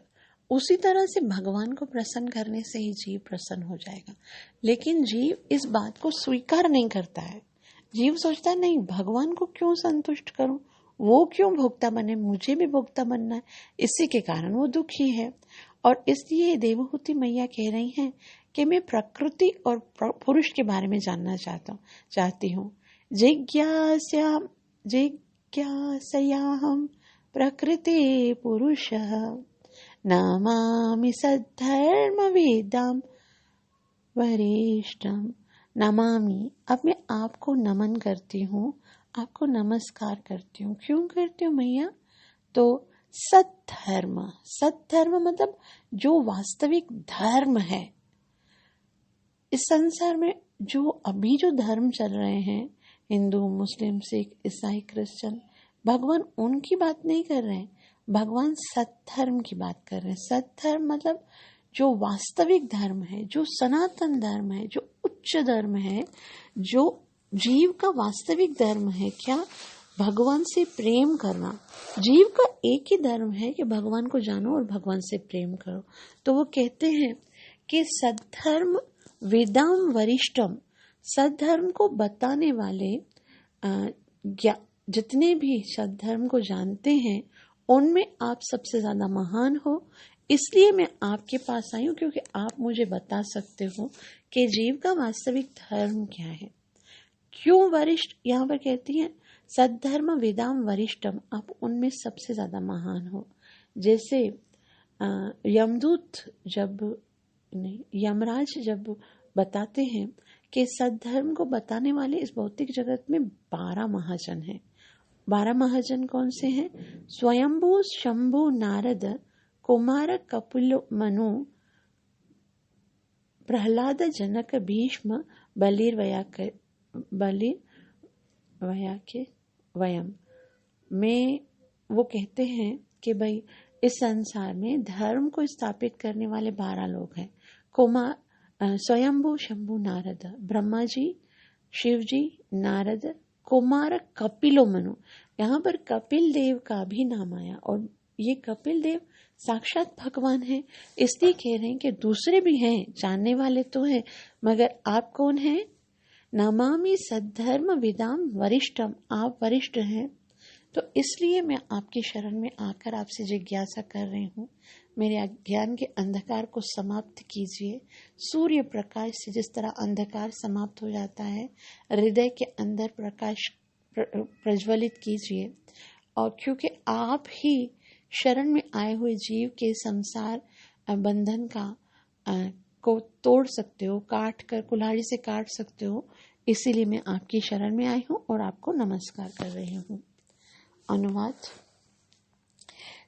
S1: उसी तरह से भगवान को प्रसन्न करने से ही जीव प्रसन्न हो जाएगा। लेकिन जीव इस बात को स्वीकार नहीं करता है। जीव सोचता है नहीं, भगवान को क्यों संतुष्ट करूं, वो क्यों भोक्ता बने, मुझे भी भोक्ता बनना है। इसी के कारण वो दुखी है। और इसलिए देवहूति मैया कह रही हैं कि मैं प्रकृति और पुरुष के बारे में जानना चाहती हूँ। जिज्ञासयाहं प्रकृति पुरुषः नमामि सद्धर्मवेदां वरिष्ठम। नमामि, अब मैं आपको नमन करती हूँ, आपको नमस्कार करती हूँ। क्यों करती हूँ मैया? तो सद्धर्म, सद्धर्म मतलब जो वास्तविक धर्म है इस संसार में। जो अभी जो धर्म चल रहे हैं, हिंदू, मुस्लिम, सिख, ईसाई, क्रिश्चियन, भगवान उनकी बात नहीं कर रहे हैं, भगवान सद्धर्म की बात कर रहे हैं। सद्धर्म मतलब जो वास्तविक धर्म है, जो सनातन धर्म है, जो उच्च धर्म है, जो जीव का वास्तविक धर्म है। क्या? भगवान से प्रेम करना। जीव का एक ही धर्म है कि भगवान को जानो और भगवान से प्रेम करो। तो वो कहते हैं कि सद्धर्म वेदाम वरिष्ठम, सद्धर्म को बताने वाले जितने भी सद्धर्म को जानते हैं उनमें आप सबसे ज्यादा महान हो। इसलिए मैं आपके पास आई हूँ क्योंकि आप मुझे बता सकते हो कि जीव का वास्तविक धर्म क्या है। क्यों वरिष्ठ? यहाँ पर कहती हैं सद्धर्म वेदाम वरिष्ठम, आप उनमें सबसे ज्यादा महान हो। जैसे यमराज जब बताते हैं कि सद्धर्म को बताने वाले इस भौतिक जगत में 12 महाजन हैं। 12 महाजन कौन से हैं? स्वयंभू, शंभु, नारद, कुमार, कपिल, मनु, प्रहलाद, जनक, भीष्म, वयम में। वो कहते हैं कि भाई इस संसार में धर्म को स्थापित करने वाले 12 लोग हैं। स्वयंभू, शंभु, नारद, ब्रह्मा जी, शिव जी, नारद, कुमार, कपिलो मनु। यहाँ पर कपिल देव का भी नाम आया और ये कपिल देव साक्षात भगवान है। इसलिए कह रहे हैं कि दूसरे भी हैं, जानने वाले तो हैं, मगर आप कौन हैं? नमामि सद्धर्म विदाम वरिष्ठम, आप वरिष्ठ हैं। तो इसलिए मैं आपकी शरण में आकर आपसे जिज्ञासा कर रही हूँ, मेरे अज्ञान के अंधकार को समाप्त कीजिए। सूर्य प्रकाश से जिस तरह अंधकार समाप्त हो जाता है, हृदय के अंदर प्रकाश प्रज्वलित कीजिए। और क्योंकि आप ही शरण में आए हुए जीव के संसार बंधन को तोड़ सकते हो, काट कर कुल्हाड़ी से काट सकते हो। इसीलिए मैं आपकी शरण में आई हूँ और आपको नमस्कार कर रही हूँ। अनुवाद।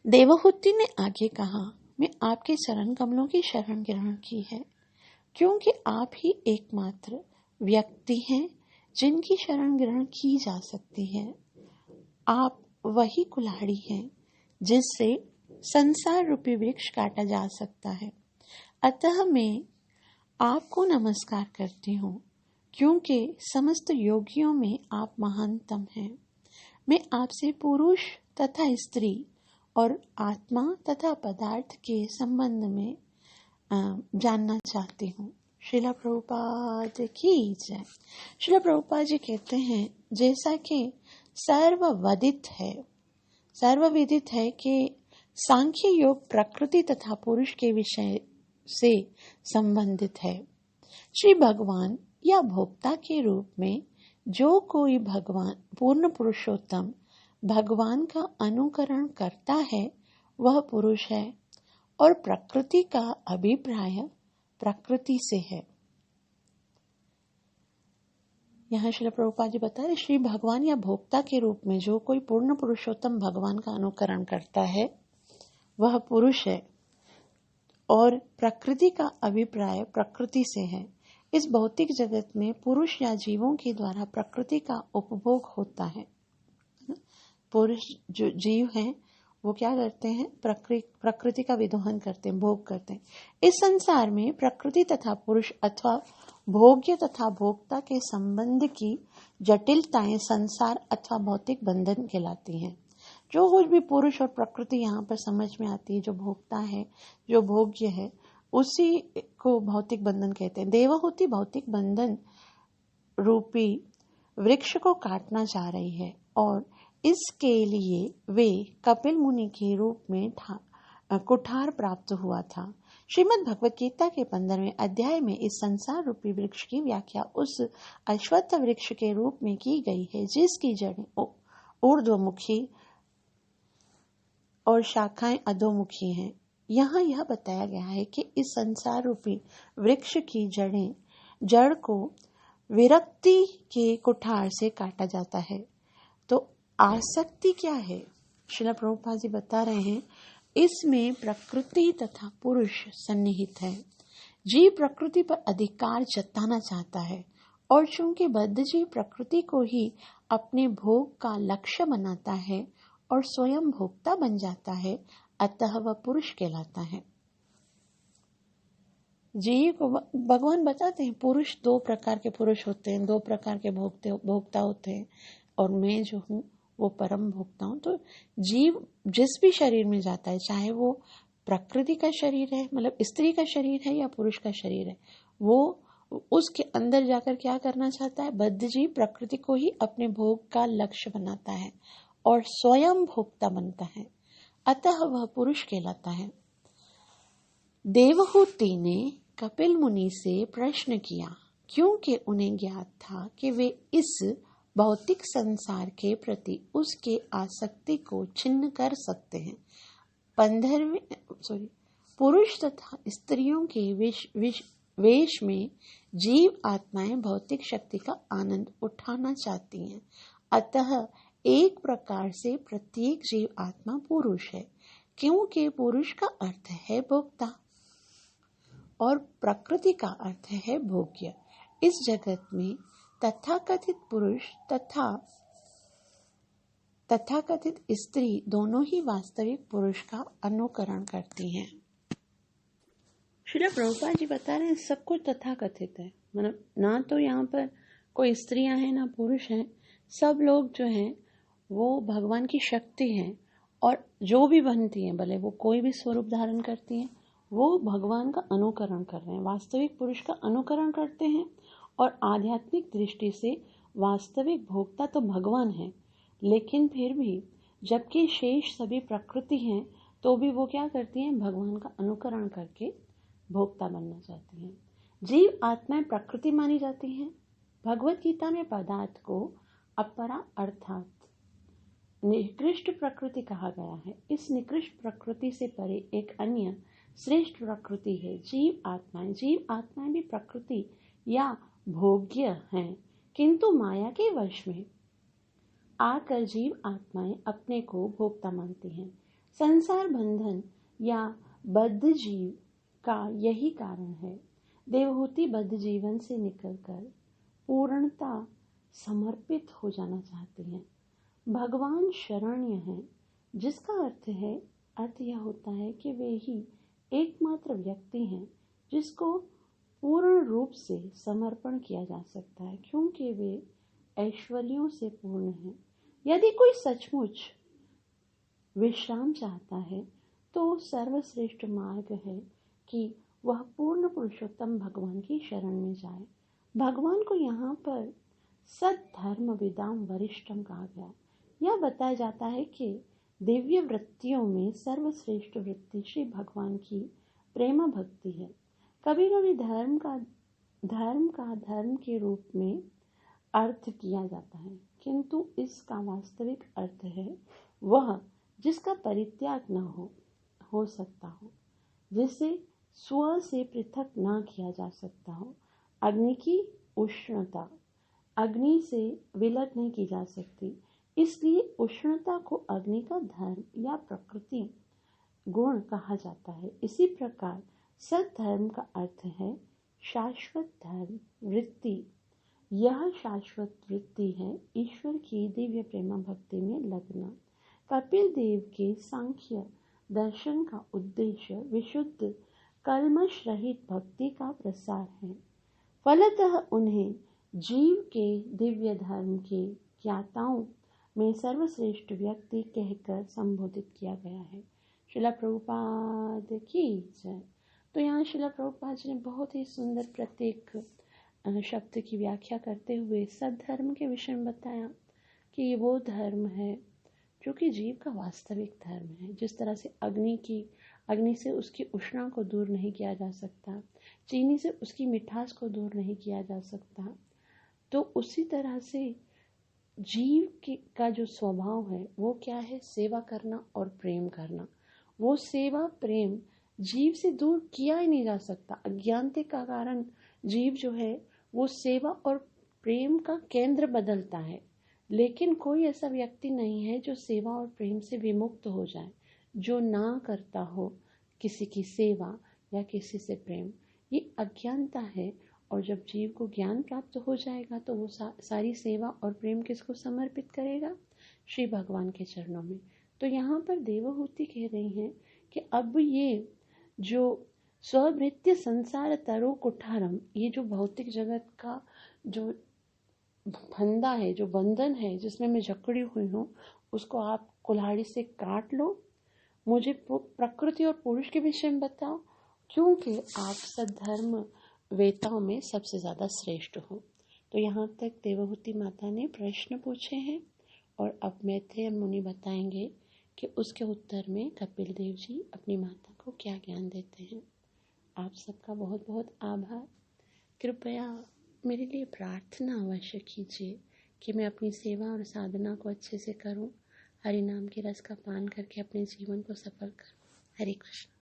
S1: देवहूति ने आगे कहा, मैं आपके चरण कमलों की शरण ग्रहण की है, क्योंकि आप ही एकमात्र व्यक्ति हैं जिनकी शरण ग्रहण की जा सकती है। आप वही कुल्हाड़ी हैं जिससे संसार रूपी वृक्ष काटा जा सकता है। अतः मैं आपको नमस्कार करती हूँ, क्योंकि समस्त योगियों में आप महानतम हैं। मैं आपसे पुरुष तथा स्त्री और आत्मा तथा पदार्थ के संबंध में जानना चाहती हूँ। श्रीला प्रभुपाद की जय। श्रीला प्रभुपाद जी कहते हैं, जैसा कि सर्वविदित है कि सांख्य योग प्रकृति तथा पुरुष के विषय से संबंधित है। श्री भगवान या भोक्ता के रूप में जो कोई भगवान पूर्ण पुरुषोत्तम भगवान का अनुकरण करता है वह पुरुष है, और प्रकृति का अभिप्राय प्रकृति से है। यहाँ श्रील प्रभुपाद जी बता रहे, श्री भगवान या भोक्ता के रूप में जो कोई पूर्ण पुरुषोत्तम भगवान का अनुकरण करता है वह पुरुष है, और प्रकृति का अभिप्राय प्रकृति से है। इस भौतिक जगत में पुरुष या जीवों के द्वारा प्रकृति का उपभोग होता है। पुरुष जो जीव हैं वो क्या करते हैं, प्रकृति का विदोहन करते हैं, भोग करते हैं। इस संसार में प्रकृति तथा पुरुष अथवा भोग्य तथा भोक्ता के संबंध की जटिलताएं संसार अथवा भौतिक बंधन कहलाती हैं। जो कुछ भी पुरुष और प्रकृति यहाँ पर समझ में आती है, जो भोक्ता है, जो भोग्य है, उसी को भौतिक बंधन कहते हैं। देवहूति भौतिक बंधन रूपी वृक्ष को काटना चाह रही है, और इसके लिए वे कपिल मुनि के रूप में कुठार प्राप्त हुआ था। श्रीमद् भगवत गीता के 15वें अध्याय में इस संसार रूपी वृक्ष की व्याख्या उस अश्वत्थ वृक्ष के रूप में की गई है जिसकी जड़ें ऊर्ध्वमुखी और शाखाएं अधोमुखी हैं। यहाँ यह बताया गया है कि इस संसार रूपी वृक्ष की जड़ को विरक्ति के कुठार से काटा जाता है। तो आसक्ति क्या है? श्रील प्रभुपाद जी बता रहे हैं, इसमें प्रकृति तथा पुरुष सन्निहित है। जीव प्रकृति पर अधिकार जताना चाहता है, और चूंकि बद्ध जीव प्रकृति को ही अपने भोग का लक्ष्य बनाता है और स्वयं भोक्ता बन जाता है, अतः वह पुरुष कहलाता है। जीव को भगवान बताते हैं, पुरुष 2 प्रकार के पुरुष होते हैं, 2 प्रकार के भोक्ता होते हैं, और मैं जो हूँ वो परम भोक्ता हूँ। तो जीव जिस भी शरीर में जाता है, चाहे वो प्रकृति का शरीर है, मतलब स्त्री का शरीर है, या पुरुष का शरीर है, वो उसके अंदर जाकर क्या करना चाहता है? बद्ध जीव प्रकृति को ही अपने भोग का लक्ष्य बनाता है और स्वयं भोक्ता बनता है, अतः वह पुरुष कहलाता है। देवहूति ने कपिल मुनि से प्रश्न किया, क्योंकि उन्हें ज्ञात था कि वे इस भौतिक संसार के प्रति उसके आसक्ति को छिन्न कर सकते हैं। 15वें पुरुष तथा स्त्रियों के वेश में जीव आत्माएं भौतिक शक्ति का आनंद उठाना चाहती हैं, अतः एक प्रकार से प्रत्येक जीव आत्मा पुरुष है, क्योंकि पुरुष का अर्थ है भोक्ता और प्रकृति का अर्थ है भोग्य। इस जगत में तथाकथित पुरुष तथाकथित स्त्री दोनों ही वास्तविक पुरुष का अनुकरण करती हैं। श्री प्रभुपाद जी बता रहे हैं, सब कुछ तथाकथित है, मतलब ना तो यहाँ पर कोई स्त्रियां हैं ना पुरुष हैं, सब लोग जो हैं वो भगवान की शक्ति हैं, और जो भी बनती हैं, भले वो कोई भी स्वरूप धारण करती हैं, वो भगवान का अनुकरण कर रहे हैं, वास्तविक पुरुष का अनुकरण करते हैं। और आध्यात्मिक दृष्टि से वास्तविक भोक्ता तो भगवान है, लेकिन फिर भी जबकि शेष सभी प्रकृति हैं, तो भी वो क्या करती हैं? भगवान का अनुकरण करके भोक्ता बनना चाहती हैं। जीव आत्माएं प्रकृति मानी जाती हैं। भगवत गीता में पदार्थ को अपरा अर्थात निकृष्ट प्रकृति कहा गया है। इस निकृष्ट प्रकृति से परे एक अन्य श्रेष्ठ प्रकृति है जीव आत्माएं। जीव आत्माएं भी प्रकृति या भोग्य हैं, किंतु माया के वश में आकर जीव आत्माएं अपने को भोक्ता मानती हैं। संसार बंधन या बद्ध जीव का यही कारण है। देवहूति बद्ध जीवन से निकलकर पूर्णता समर्पित हो जाना चाहती हैं। भगवान शरण्य हैं, जिसका अर्थ यह होता है कि वे ही एकमात्र व्यक्ति हैं जिसको पूर्ण रूप से समर्पण किया जा सकता है, क्योंकि वे ऐश्वर्यों से पूर्ण हैं। यदि कोई सचमुच विश्राम चाहता है तो सर्वश्रेष्ठ मार्ग है कि वह पूर्ण पुरुषोत्तम भगवान की शरण में जाए। भगवान को यहाँ पर सद्धर्म विदाम वरिष्ठम कहा गया। यह बताया जाता है कि दिव्य वृत्तियों में सर्वश्रेष्ठ वृत्ति श्री भगवान की प्रेम भक्ति है। कभी कभी धर्म का धर्म के रूप में अर्थ किया जाता है, किंतु इसका वास्तविक अर्थ है वह जिसका परित्याग न हो सकता हो, जिसे स्व से पृथक न किया जा सकता हो। अग्नि की उष्णता अग्नि से विलग नहीं की जा सकती, इसलिए उष्णता को अग्नि का धर्म या प्रकृति गुण कहा जाता है। इसी प्रकार सद्धर्म का अर्थ है शाश्वत धर्म वृत्ति। यह शाश्वत वृत्ति है ईश्वर की दिव्य प्रेम भक्ति में लगना। कपिल देव के सांख्य दर्शन का उद्देश्य विशुद्ध कल्मश रहित भक्ति का प्रसार है। फलतः उन्हें जीव के दिव्य धर्म के ज्ञाताओं में सर्वश्रेष्ठ व्यक्ति कहकर संबोधित किया गया है। श्रील प्रभुपाद की जय। तो यहाँ श्रील प्रभुपाद जी ने बहुत ही सुंदर प्रत्येक शब्द की व्याख्या करते हुए सद्धर्म के विषय में बताया कि ये वो धर्म है जो कि जीव का वास्तविक धर्म है। जिस तरह से अग्नि से उसकी उष्णा को दूर नहीं किया जा सकता, चीनी से उसकी मिठास को दूर नहीं किया जा सकता, तो उसी तरह से जीव का जो स्वभाव है वो क्या है, सेवा करना और प्रेम करना। वो सेवा प्रेम जीव से दूर किया ही नहीं जा सकता। अज्ञानता का कारण जीव जो है वो सेवा और प्रेम का केंद्र बदलता है, लेकिन कोई ऐसा व्यक्ति नहीं है जो सेवा और प्रेम से विमुक्त हो जाए, जो ना करता हो किसी की सेवा या किसी से प्रेम। ये अज्ञानता है। और जब जीव को ज्ञान प्राप्त हो जाएगा तो वो सारी सेवा और प्रेम किसको समर्पित करेगा, श्री भगवान के चरणों में। तो यहाँ पर देवहूति कह रही हैं कि अब ये जो स्वभृत्य संसार तरो कुठारम, ये जो भौतिक जगत का जो फंदा है, जो बंधन है जिसमें मैं जकड़ी हुई हूँ, उसको आप कुल्हाड़ी से काट लो। मुझे प्रकृति और पुरुष के विषय में बताओ, क्योंकि आप सद्धर्म वेताओं में सबसे ज़्यादा श्रेष्ठ हो। तो यहाँ तक देवहूति माता ने प्रश्न पूछे हैं और अब मैत्रेय मुनि बताएंगे कि उसके उत्तर में कपिल देव जी अपनी माता को क्या ज्ञान देते हैं। आप सबका बहुत बहुत आभार। कृपया मेरे लिए प्रार्थना अवश्य कीजिए कि मैं अपनी सेवा और साधना को अच्छे से करूं, हरि नाम के रस का पान करके अपने जीवन को सफल करूं। हरे कृष्ण।